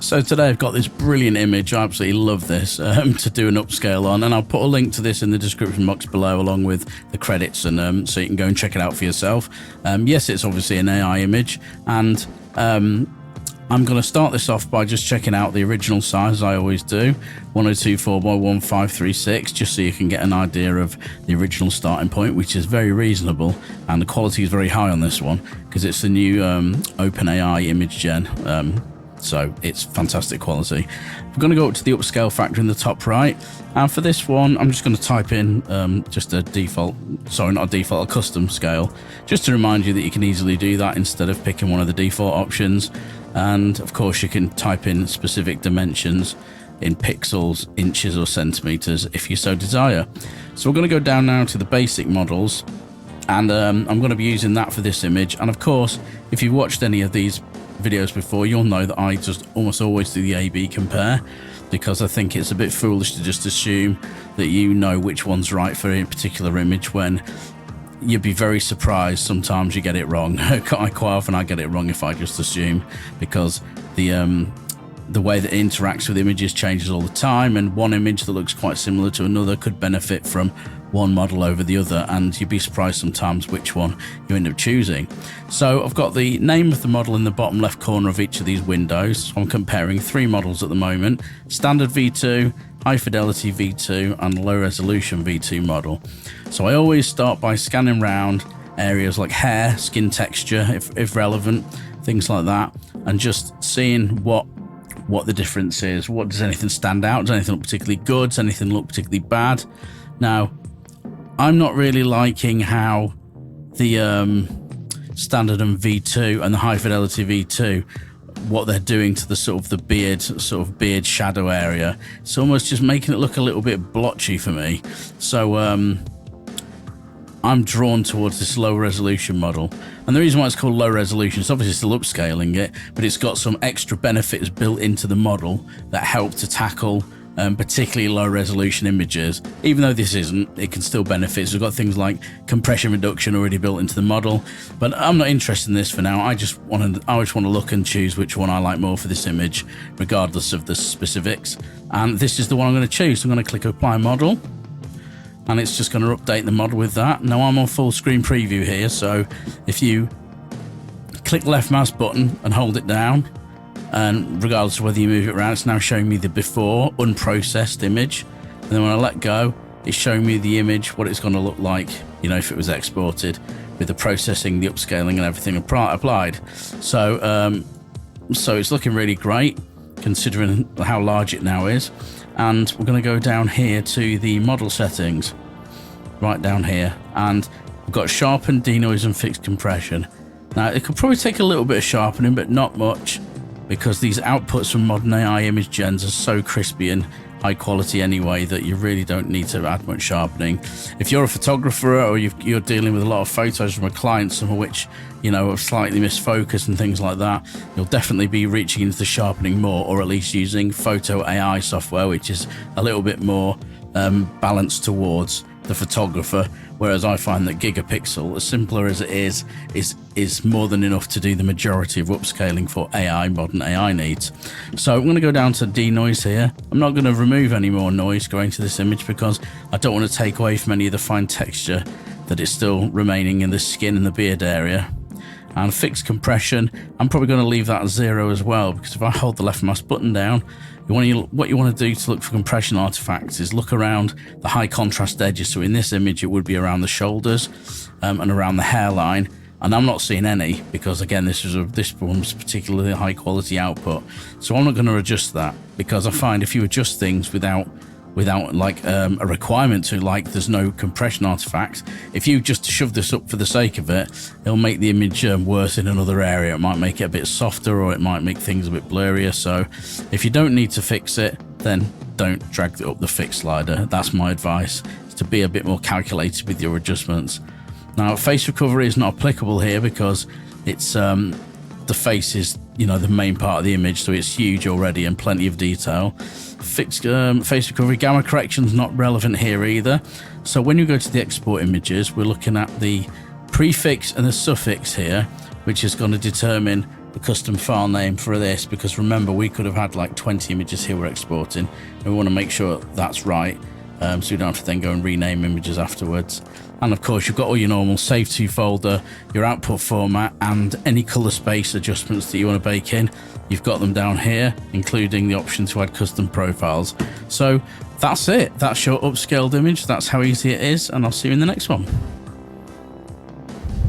So today I've got this brilliant image. I absolutely love this to do an upscale on, and I'll put a link to this in the description box below along with the credits, and so you can go and check it out for yourself. Yes, it's obviously an AI image, and I'm going to start this off by just checking out the original size, as I always do, 1024 by 1536, just so you can get an idea of the original starting point, which is very reasonable, and the quality is very high on this one because it's the new OpenAI image gen. So it's fantastic quality. We're going to go up to the upscale factor in the top right, and for this one I'm just going to type in just a default, sorry, not a default, a custom scale, just to remind you that you can easily do that instead of picking one of the default options. And of course you can type in specific dimensions in pixels, inches or centimeters if you so desire. So we're going to go down now to the basic models, and I'm going to be using that for this image. And of course, if you've watched any of these videos before, you'll know that I just almost always do the A/B compare, because I think it's a bit foolish to just assume that you know which one's right for a particular image when you'd be very surprised sometimes you get it wrong. Quite often I get it wrong if I just assume, because the way that it interacts with images changes all the time, and one image that looks quite similar to another could benefit from one model over the other, and you'd be surprised sometimes which one you end up choosing. So I've got the name of the model in the bottom left corner of each of these windows. So I'm comparing three models at the moment: standard V2, high fidelity V2 and low resolution V2 model. So I always start by scanning around areas like hair, skin texture if relevant, things like that, and just seeing what the difference is. Does anything stand out? Does anything look particularly good? Does anything look particularly bad? Now, I'm not really liking how the standard and V2 and the high fidelity V2, what they're doing to the sort of beard shadow area. It's almost just making it look a little bit blotchy for me. So I'm drawn towards this low resolution model, and the reason why it's called low resolution is obviously still upscaling it, but it's got some extra benefits built into the model that help to tackle particularly low resolution images. Even though this isn't, it can still benefit. So we've got things like compression reduction already built into the model, but I'm not interested in this for now. I just want to look and choose which one I like more for this image, regardless of the specifics. And this is the one I'm going to choose. So I'm going to click apply model, and it's just going to update the model with that. Now I'm on full screen preview here, so if you click the left mouse button and hold it down, and regardless of whether you move it around, it's now showing me the before unprocessed image, and then when I let go, it's showing me the image, what it's going to look like, you know, if it was exported with the processing, the upscaling and everything applied. So so it's looking really great considering how large it now is. And we're going to go down here to the model settings, right down here, and we've got sharpen, denoise and fixed compression. Now it could probably take a little bit of sharpening, but not much, because these outputs from modern AI image gens are so crispy and high quality anyway that you really don't need to add much sharpening. If you're a photographer or you're dealing with a lot of photos from a client, some of which, you know, are slightly misfocused and things like that, you'll definitely be reaching into the sharpening more, or at least using photo AI software, which is a little bit more balanced towards the photographer, whereas I find that Gigapixel, as simpler as it is more than enough to do the majority of upscaling for AI, modern AI needs. So I'm going to go down to denoise here. I'm not going to remove any more noise going to this image because I don't want to take away from any of the fine texture that is still remaining in the skin and the beard area. And fixed compression, I'm probably going to leave that at 0 as well, because if I hold the left mouse button down, what you want to do to look for compression artifacts is look around the high contrast edges. So in this image, it would be around the shoulders and around the hairline. And I'm not seeing any, because again, this one's particularly high quality output. So I'm not going to adjust that, because I find if you adjust things without like a requirement to, like there's no compression artifacts, if you just shove this up for the sake of it, it'll make the image worse in another area. It might make it a bit softer, or it might make things a bit blurrier. So if you don't need to fix it, then don't drag up the fix slider. That's my advice, is to be a bit more calculated with your adjustments. Now face recovery is not applicable here because it's the face is, you know, the main part of the image, so it's huge already and plenty of detail. Fixed face recovery, gamma correction's not relevant here either. So when you go to the export images, we're looking at the prefix and the suffix here, which is going to determine the custom file name for this, because remember, we could have had like 20 images here we're exporting, and we want to make sure that's right, so we don't have to then go and rename images afterwards. And of course, you've got all your normal save to folder, your output format, and any color space adjustments that you want to bake in. You've got them down here, including the option to add custom profiles. So that's it. That's your upscaled image. That's how easy it is, and I'll see you in the next one.